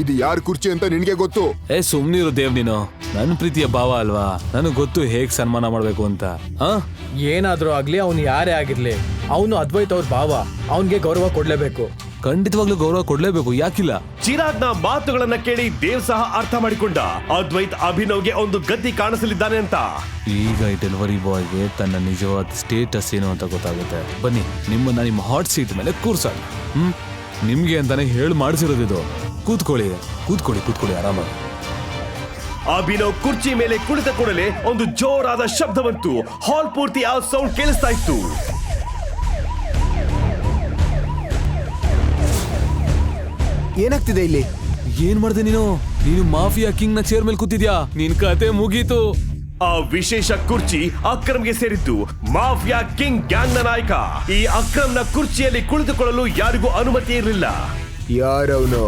ಇದು ಯಾರ ಕುರ್ಚಿ ಅಂತ ನಿನ್ಗೆ ಗೊತ್ತು? ಸುಮ್ನಿರು ದೇವ್, ನೀನು ನನ್ನ ಪ್ರೀತಿಯ ಭಾವ ಅಲ್ವಾ, ನನಗ್ ಗೊತ್ತು ಹೇಗ್ ಸನ್ಮಾನ ಮಾಡ್ಬೇಕು ಅಂತ. ಏನಾದ್ರೂ ಆಗ್ಲಿ, ಅವ್ನು ಯಾರೇ ಆಗಿರ್ಲಿ, ಅವನು ಅದ್ವೈತ್ ಅವ್ರ ಭಾವ, ಅವನ್ಗೆ ಗೌರವ ಕೊಡ್ಲೇಬೇಕು. ಖಂಡಿತವಾಗ್ಲೂ ಗೌರವ ಕೊಡ್ಲೇಬೇಕು, ಯಾಕಿಲ್ಲ? ಚಿರಾಗ್ನ ಮಾತುಗಳನ್ನ ಕೇಳಿ ದೇವ್ ಸಹ ಅರ್ಥ ಮಾಡಿಕೊಂಡ ಅದ್ವೈತ್ ಅಭಿನವ್ಗೆ ಒಂದು ಗತಿ ಕಾಣಿಸಲಿದ್ದಾನೆ ಅಂತ. ಈಗ ಈ ಡೆಲಿವರಿ ಬಾಯ್ಗೆ ತನ್ನ ನಿಜವಾದ ಸ್ಟೇಟಸ್ ಏನು ಅಂತ ಗೊತ್ತಾಗುತ್ತೆ. ಬನ್ನಿ, ನಿಮ್ಮನ್ನ ನಿಮ್ಮ ಹಾಟ್ ಸೀಟ್ ಮೇಲೆ ಕೂರ್ಸೋಣ. ನಿಮ್ಗೆ ಅಂತಾನೆ ಹೇಳಿ ಮಾಡಿಸಿರೋದಿದು. ಕೂತ್ಕೊಳ್ಳಿ ಕೂತ್ಕೊಳ್ಳಿ ಕೂತ್ಕೊಳ್ಳಿ ಆರಾಮಾಗಿ. ಅಭಿನವ್ ಕುರ್ಚಿ ಮೇಲೆ ಕುಳಿತ ಕೂಡಲೇ ಒಂದು ಜೋರಾದ ಶಬ್ದ ಬಂತು. ಹಾಲ್ ಪೂರ್ತಿ ಆ ಸೌಂಡ್ ಕೇಳಿಸ್ತಾ ಇತ್ತು. ಏನಾಗ್ತಿದೆ ಇಲ್ಲಿ? ಏನ್ ಮಾಡ್ದೆ ನೀನು? ಮಾಫಿಯಾ ಕಿಂಗ್ ನ ಚೇರ್ ಮೇಲೆ ಕೂತಿದ್ಯಾ, ನಿನ್ ಕತೆ ಮುಗೀತು. ಆ ವಿಶೇಷ ಕುರ್ಚಿ ಅಕ್ರಮ್ಗೆ ಸೇರಿತ್ತು. ಮಾಫಿಯಾ ಕಿಂಗ್ ಗ್ಯಾಂಗ್ ನ ನಾಯಕ. ಈ ಅಕ್ರಮ್ನ ಕುರ್ಚಿಯಲ್ಲಿ ಕುಳಿತುಕೊಳ್ಳಲು ಯಾರಿಗೂ ಅನುಮತಿ ಇರಲಿಲ್ಲ. ಯಾರವನು?